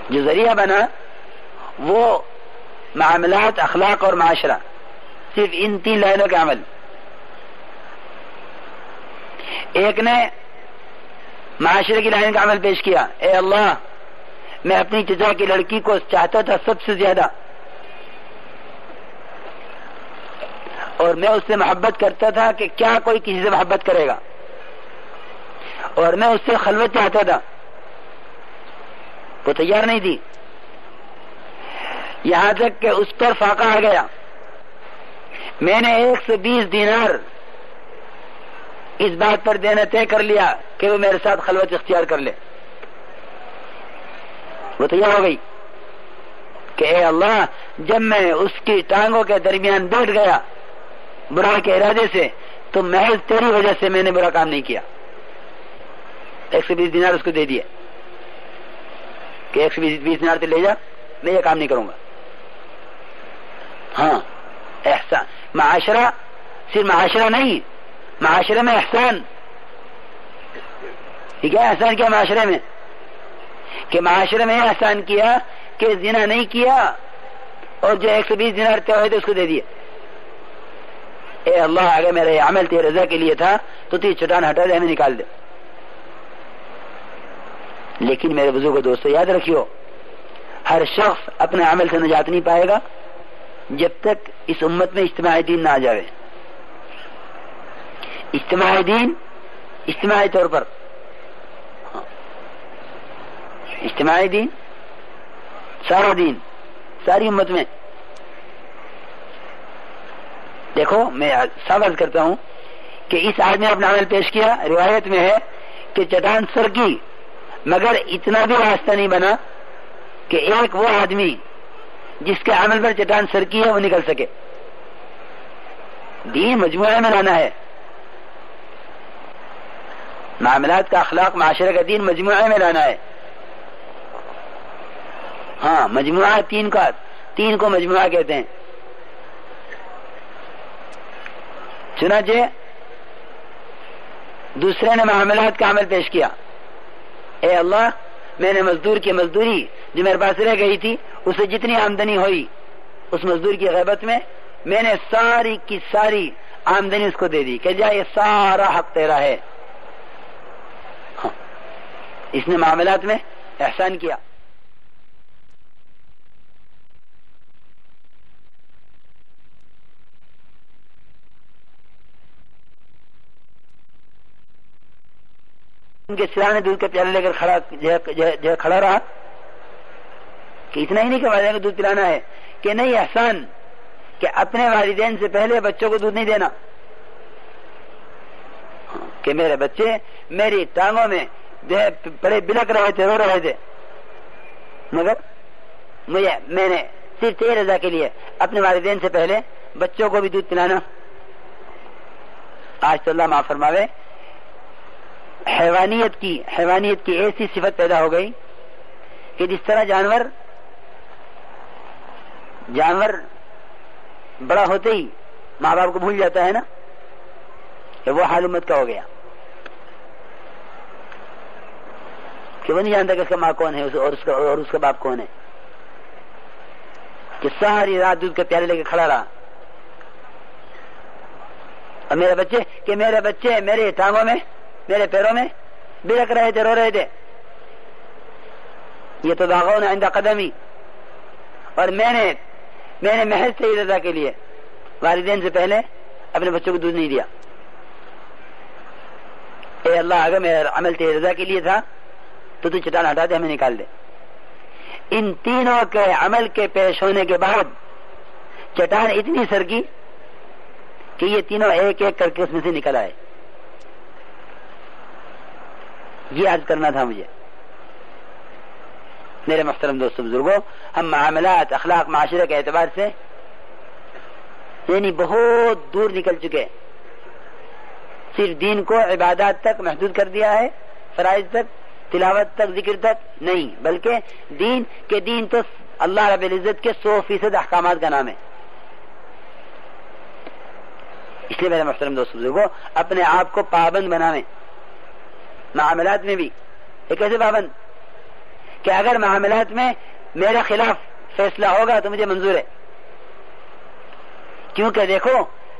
جو ذریعہ بنا وہ معاملات، اخلاق اور معاشرہ، صرف ان 3 لائنوں کا عمل. ایک نے معاشرے کی لائن کا عمل پیش کیا، اے اللہ میں اپنی چچا کی لڑکی کو چاہتا تھا سب سے زیادہ، اور میں اس سے محبت کرتا تھا کہ کیا کوئی کسی سے محبت کرے گا، اور میں اس سے خلوت چاہتا تھا، وہ تیار نہیں تھی، یہاں تک کہ اس پر فاقہ آ گیا. میں نے 120 دینار اس بات پر دینا طے کر لیا کہ وہ میرے ساتھ خلوت اختیار کر لے. وہ تیار ہو گئی کہ اے اللہ جب میں اس کی ٹانگوں کے درمیان بیٹھ گیا برا کے ارادے سے تو محض تیری وجہ سے میں نے برا کام نہیں کیا. 120 دینار اس کو دے دیے کہ 120 دینار تو لے جا، میں یہ کام نہیں کروں گا. ہاں احسان، معاشرہ صرف معاشرہ نہیں، معاشرے میں احسان. ٹھیک ہے، احسان کیا معاشرے میں؟ کہ معاشرے میں احسان کیا کہ زنا نہیں کیا اور جو 120 دینار طے ہوئے تھے اس کو دے دیے. اے اللہ اگر میرا یہ عمل تیرے رضا کے لیے تھا تو تیری چٹان ہٹا دے، ہمیں نکال دے. لیکن میرے بزرگوں دوستو یاد رکھیو، ہر شخص اپنے عمل سے نجات نہیں پائے گا جب تک اس امت میں اجتماعی دین نہ آ جائے. اجتماعی دین، اجتماعی طور پر اجتماعی دین، سارا دین ساری امت میں. دیکھو میں ثابت کرتا ہوں کہ اس آدمی نے اپنا عمل پیش کیا، روایت میں ہے کہ چٹان سر کی مگر اتنا بھی راستہ نہیں بنا کہ ایک وہ آدمی جس کے عمل پر چٹان سر کی ہے وہ نکل سکے. دین مجموعے میں لانا ہے، معاملات کا اخلاق معاشرے کا دین مجموعے میں لانا ہے. ہاں مجموعہ تین کو مجموعہ کہتے ہیں. چنانچہ دوسرے نے معاملات کا عمل پیش کیا، اے اللہ میں نے مزدور کی مزدوری جو میرے پاس رہ گئی تھی اسے جتنی آمدنی ہوئی اس مزدور کی غیبت میں نے ساری کی ساری آمدنی اس کو دے دی کہ جا یہ سارا حق تیرا ہے. ہاں اس نے معاملات میں احسان کیا. ان کے سرانے نے دودھ کا پیالہ لے کر کھڑا رہا کہ اتنا ہی نہیں کہ والدین کو دودھ پلانا ہے، کہ نہیں احسان کہ اپنے والدین سے پہلے بچوں کو دودھ نہیں دینا، کہ میرے بچے میری ٹانگوں میں بڑے بلک رہے تھے، رو رہے تھے، مگر میں نے صرف تیری رضا کے لیے اپنے والدین سے پہلے بچوں کو بھی دودھ پلانا. آج تو اللہ معاف فرماوے حیوانیت کی ایسی صفت پیدا ہو گئی کہ جس طرح جانور بڑا ہوتے ہی ماں باپ کو بھول جاتا ہے نا، کہ وہ حال امت کا ہو گیا کہ وہ نہیں جانتا کہ اس کا ماں کون ہے اور اس کا باپ کون ہے، کہ ساری رات دودھ کے پیالے لے کے کھڑا رہا. اور میرے بچے میرے ٹانگوں میں میرے پیروں میں بلک رہے تھے، رو رہے تھے. یہ تو باغون عند قدمی، اور میں نے محض تیری رضا کے لیے والدین سے پہلے اپنے بچوں کو دودھ نہیں دیا. اے اللہ اگر میرا عمل تیری رضا کے لیے تھا تو چٹان ہٹا دے، ہمیں نکال دے. ان تینوں کے عمل کے پیش ہونے کے بعد چٹان اتنی سرکی کہ یہ تینوں ایک ایک کر کے اس میں سے نکل آئے. یہ عرض کرنا تھا مجھے. میرے محترم دوستو بزرگوں، ہم معاملات، اخلاق، معاشرے کے اعتبار سے یعنی بہت دور نکل چکے. صرف دین کو عبادات تک محدود کر دیا ہے، فرائض تک، تلاوت تک، ذکر تک نہیں، بلکہ دین تو اللہ رب العزت کے 100% احکامات کا نام ہے. اس لیے میرے محترم دوستو بزرگوں، اپنے آپ کو پابند بناویں. معاملات میں بھی ایک ایسے پابند کہ اگر معاملات میں میرے خلاف فیصلہ ہوگا تو مجھے منظور ہے، کیونکہ دیکھو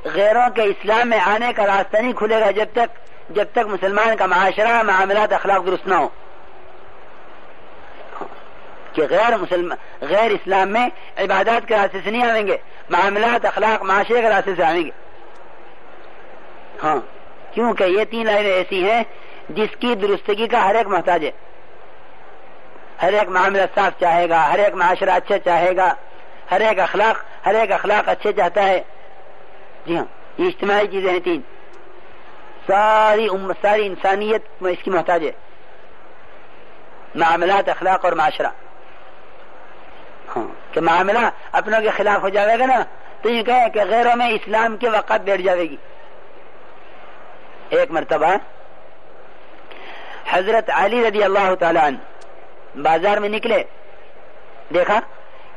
غیروں کے اسلام میں آنے کا راستہ نہیں کھلے گا جب تک مسلمان کا معاشرہ معاملات اخلاق درست نہ ہو. کہ غیر اسلام میں عبادات کے راستے سے نہیں آئیں گے، معاملات اخلاق معاشرے کے راستے سے آئیں گے. ہاں، کیونکہ یہ 3 لائنیں ایسی ہیں جس کی درستگی کا ہر ایک محتاج ہے. ہر ایک معاملہ صاف چاہے گا، ہر ایک معاشرہ اچھا چاہے گا، ہر ایک اخلاق اچھے چاہتا ہے. جی ہاں، یہ اجتماعی چیزیں ہیں 3. ساری انسانیت میں اس کی محتاج ہے، معاملات اخلاق اور معاشرہ. ہاں، کہ معاملہ اپنوں کے خلاف ہو جائے گا نا تو یہ کہے کہ غیروں میں اسلام کے وقت بیٹھ جائے گی. ایک مرتبہ حضرت علی رضی اللہ تعالی عنہ بازار میں نکلے، دیکھا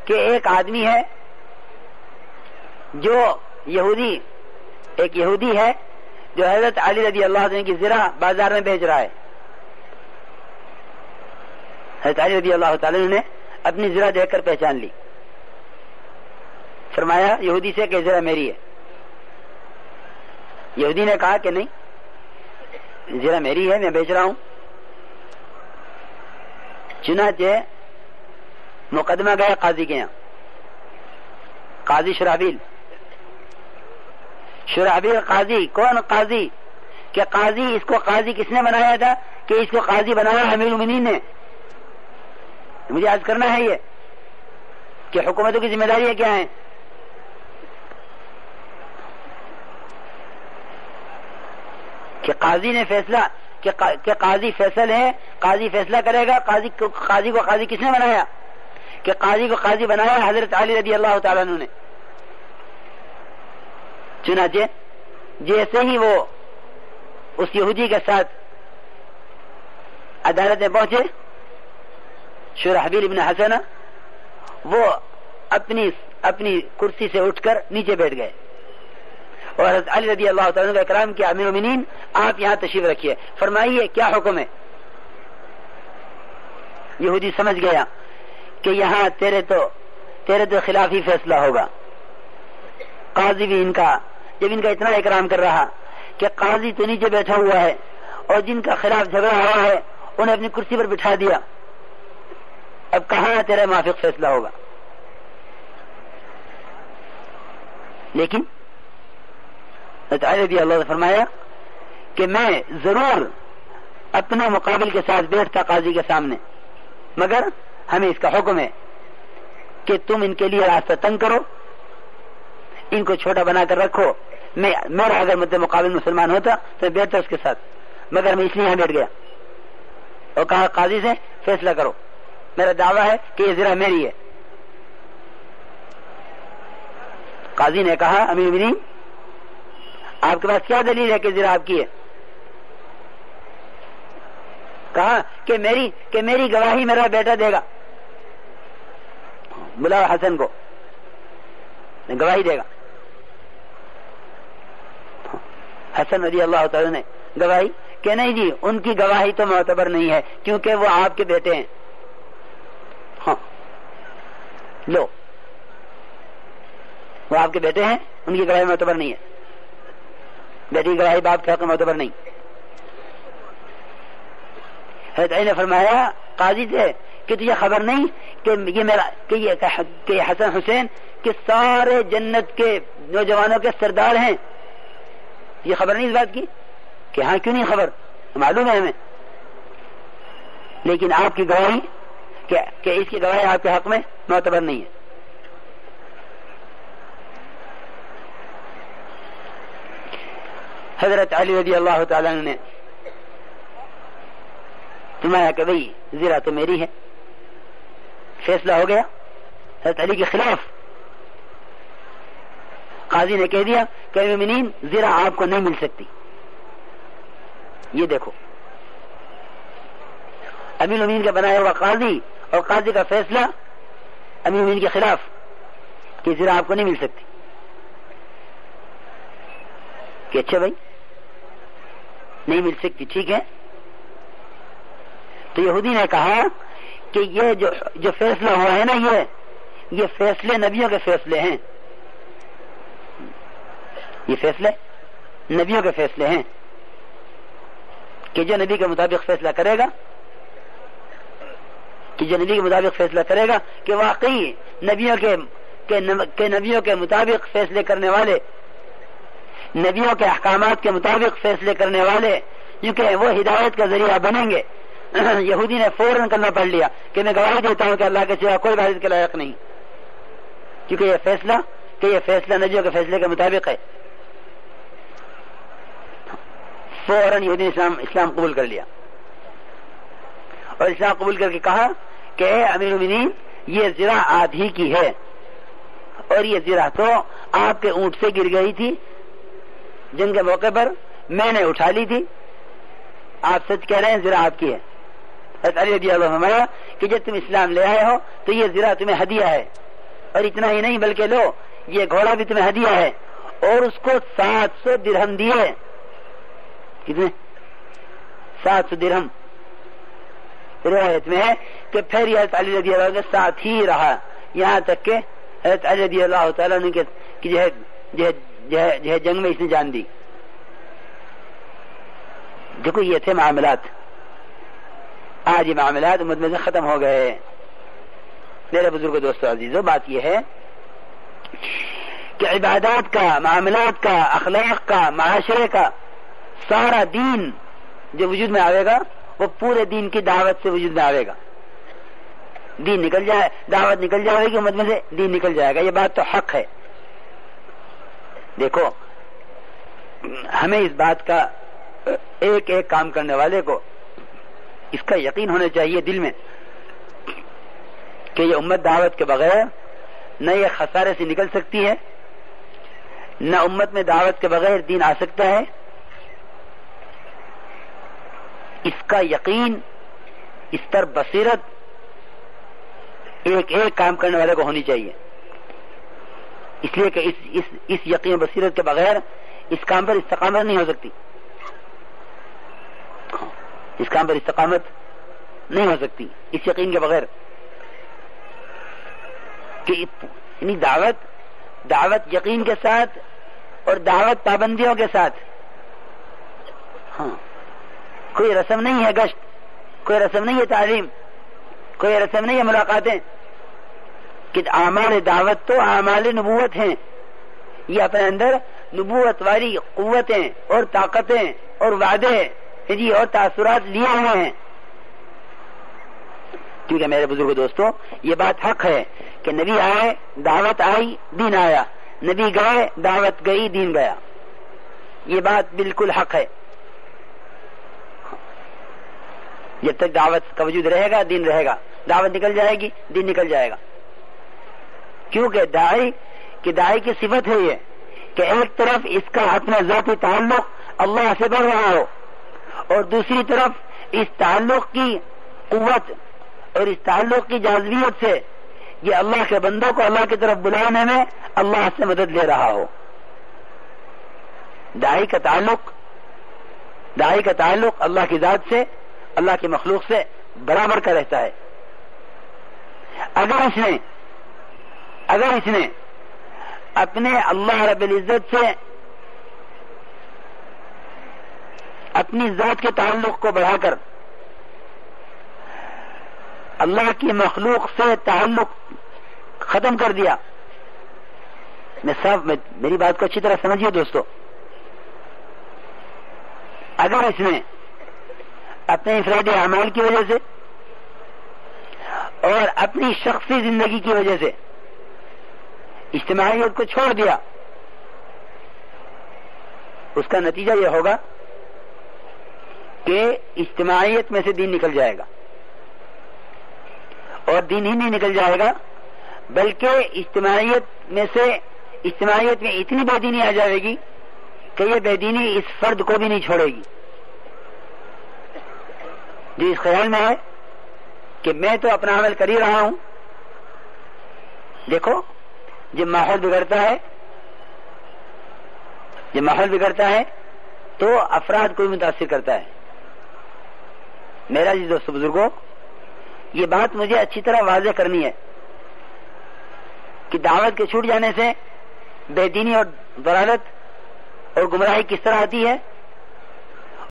کہ ایک آدمی ہے جو ایک یہودی ہے جو حضرت علی رضی اللہ عنہ کی زرہ بازار میں بیچ رہا ہے. حضرت علی رضی اللہ تعالی عنہ نے اپنی زرہ دیکھ کر پہچان لی، فرمایا یہودی سے کہ زرہ میری ہے. یہودی نے کہا کہ نہیں، زرہ میری ہے، میں بیچ رہا ہوں. چنانچہ مقدمہ گیا قاضی کے یہاں، قاضی شرحبیل قاضی. کون قاضی؟ کہ قاضی، اس کو قاضی کس نے بنایا تھا؟ کہ اس کو قاضی بنایا امیر المومنین نے. مجھے عرض کرنا ہے یہ کہ حکومتوں کی ذمہ داریاں کیا ہیں. کہ قاضی نے فیصلہ کہ قاضی فیصل ہے، قاضی فیصلہ کرے گا. قاضی کو قاضی کس نے بنایا؟ کہ قاضی کو قاضی بنایا حضرت علی رضی اللہ تعالیٰ عنہ نے. چنانچہ جیسے ہی وہ اس یہودی کے ساتھ عدالت میں پہنچے، شرحبیل ابن حسنہ وہ اپنی کرسی سے اٹھ کر نیچے بیٹھ گئے اور حضرت علی رضی اللہ تعالیٰ کا اکرام کیا، امیر المومنین آپ یہاں تشریف رکھیے، فرمائیے کیا حکم ہے. یہودی سمجھ گیا کہ یہاں تیرے تو خلاف ہی فیصلہ ہوگا. قاضی بھی جب ان کا اتنا اکرام کر رہا کہ قاضی تو نیچے بیٹھا ہوا ہے اور جن کا خلاف جھگڑا ہوا ہے انہیں اپنی کرسی پر بٹھا دیا، اب کہاں تیرے موافق فیصلہ ہوگا. لیکن رضی اللہ نے فرمایا کہ میں ضرور اپنے مقابل کے ساتھ بیٹھتا قاضی کے سامنے، مگر ہمیں اس کا حکم ہے کہ تم ان کے لیے راستہ تنگ کرو، ان کو چھوٹا بنا کر رکھو. میرا اگر مجھ مقابل مسلمان ہوتا تو میں بیٹھتا اس کے ساتھ، مگر میں اس لیے یہاں بیٹھ گیا اور کہا قاضی سے فیصلہ کرو، میرا دعویٰ ہے کہ یہ زرہ میری ہے. قاضی نے کہا امیر المومنین آپ کے پاس کیا دلیل ہے کہ زرہ آپ کی ہے؟ کہا کہ میری گواہی میرا بیٹا دے گا. بلاؤ حسن کو، گواہی دے گا. حسن رضی اللہ تعالی نے گواہی کہ نہیں جی، ان کی گواہی تو معتبر نہیں ہے کیونکہ وہ آپ کے بیٹے ہیں. ہاں لو، وہ آپ کے بیٹے ہیں، ان کی گواہی معتبر نہیں ہے. بیٹی کی گواہی باپ کے حق میں معتبر نہیں. حضرت علی نے فرمایا قاضی سے کہ تجھے خبر نہیں کہ یہ حسن حسین کہ سارے جنت کے نوجوانوں کے سردار ہیں؟ یہ خبر نہیں اس بات کی؟ کہ ہاں کیوں نہیں خبر، معلوم ہے ہمیں، لیکن آپ کی گواہی کہ اس کی گواہی آپ کے حق میں معتبر نہیں ہے. حضرت علی رضی اللہ تعالیٰ نے فرمایا کہ بھئی زرہ تو میری ہے. فیصلہ ہو گیا حضرت علی کے خلاف. قاضی نے کہہ دیا کہ امیر المومنین زرہ آپ کو نہیں مل سکتی. یہ دیکھو امیر المومنین کا بنایا ہوا قاضی اور قاضی کا فیصلہ امیر المومنین کے خلاف کہ زرہ آپ کو نہیں مل سکتی. کہ اچھا بھائی نہیں مل سکتی، ٹھیک ہے. تو یہودی نے کہا کہ یہ جو فیصلہ ہوا ہے نا، یہ فیصلے نبیوں کے فیصلے ہیں، یہ فیصلے نبیوں کے فیصلے ہیں کہ جو نبی کے مطابق فیصلہ کرے گا، کہ واقعی نبیوں کے مطابق فیصلے کرنے والے، نبیوں کے احکامات کے مطابق فیصلے کرنے والے، کیونکہ وہ ہدایت کا ذریعہ بنیں گے۔ یہودی نے فوراً کلمہ پڑھ لیا کہ میں گواہی دیتا ہوں کہ اللہ کے سوا کوئی عبادت کے لائق نہیں، کیونکہ یہ فیصلہ نبیوں کے فیصلے کے مطابق ہے۔ فوراً یہودی نے اسلام قبول کر لیا، اور اسلام قبول کر کے کہا کہ اے امیر المومنین، یہ زرہ آپ ہی کی ہے، اور یہ زرہ تو آپ کے اونٹ سے گر گئی تھی جن کے موقع پر میں نے اٹھا لی تھی، آپ سچ کہہ رہے ہیں، زرہ آپ کی ہے۔ حضرت علی رضی اللہ عنہ فرمایا کہ جب تم اسلام لے آئے ہو تو یہ زرہ تمہیں ہدیہ ہے، اور اتنا ہی نہیں بلکہ لو یہ گھوڑا بھی تمہیں ہدیہ ہے، اور اس کو 700 درہم دیے۔ کتنے؟ 700 درہم۔ روایت میں ہے کہ پھر یہ حضرت علی رضی اللہ عنہ کے ساتھ ہی رہا، یہاں تک کہ حضرت علی رضی اللہ تعالیٰ عنہ کی جو ہے جنگ میں اس نے جان دی۔ دیکھو یہ تھے معاملات، آج یہ معاملات امت میں سے ختم ہو گئے۔ میرے بزرگ دوستو عزیزو، بات یہ ہے کہ عبادات کا، معاملات کا، اخلاق کا، معاشرے کا سارا دین جو وجود میں آئے گا وہ پورے دین کی دعوت سے وجود میں آئے گا۔ دین نکل جائے، دعوت نکل جائے گی امت میں سے، دین نکل جائے گا، یہ بات تو حق ہے۔ دیکھو ہمیں اس بات کا ایک ایک کام کرنے والے کو اس کا یقین ہونا چاہیے دل میں کہ یہ امت دعوت کے بغیر نہ یہ خسارے سے نکل سکتی ہے، نہ امت میں دعوت کے بغیر دین آ سکتا ہے۔ اس کا یقین، اس پر بصیرت ایک ایک کام کرنے والے کو ہونی چاہیے، اس لیے کہ اس یقین بصیرت کے بغیر اس کام پر استقامت نہیں ہو سکتی، اس کام پر استقامت نہیں ہو سکتی اس یقین کے بغیر کہ یعنی دعوت یقین کے ساتھ اور دعوت پابندیوں کے ساتھ۔ ہاں، کوئی رسم نہیں ہے گشت، کوئی رسم نہیں ہے تعلیم، کوئی رسم نہیں ہے ملاقاتیں، کہ اعمال دعوت تو اعمال نبوت ہیں، یہ اپنے اندر نبوت والی قوتیں اور طاقتیں اور وعدے اور تاثرات لیے ہوئے ہیں۔ کیونکہ میرے بزرگ دوستو یہ بات حق ہے کہ نبی آئے، دعوت آئی، دین آیا، نبی گئے، دعوت گئی، دین گیا، یہ بات بالکل حق ہے۔ جب تک دعوت کا وجود رہے گا دین رہے گا، دعوت نکل جائے گی دین نکل جائے گا۔ کیونکہ داعی کی صفت ہے یہ کہ ایک طرف اس کا اپنا ذاتی تعلق اللہ سے بڑھ رہا ہو، اور دوسری طرف اس تعلق کی قوت اور اس تعلق کی جاذبیت سے یہ اللہ کے بندوں کو اللہ کی طرف بلانے میں اللہ سے مدد لے رہا ہو۔ داعی کا تعلق اللہ کی ذات سے، اللہ کی مخلوق سے برابر کا رہتا ہے۔ اگر اس نے اپنے اللہ رب العزت سے اپنی ذات کے تعلق کو بڑھا کر اللہ کی مخلوق سے تعلق ختم کر دیا، میری بات کو اچھی طرح سمجھیے دوستو، اگر اس نے اپنے انفرادی اعمال کی وجہ سے اور اپنی شخصی زندگی کی وجہ سے اجتماعیت کو چھوڑ دیا، اس کا نتیجہ یہ ہوگا کہ اجتماعیت میں سے دین نکل جائے گا، اور دین ہی نہیں نکل جائے گا بلکہ اجتماعیت میں اتنی بے دینی آ جائے گی کہ یہ بے دینی اس فرد کو بھی نہیں چھوڑے گی جو اس خیال میں ہے کہ میں تو اپنا عمل کر ہی رہا ہوں۔ دیکھو جب ماحول بگڑتا ہے تو افراد کو بھی متاثر کرتا ہے۔ میرا جی دوست بزرگوں، یہ بات مجھے اچھی طرح واضح کرنی ہے کہ دعوت کے چھوٹ جانے سے بے دینی اور ضلالت اور گمراہی کس طرح آتی ہے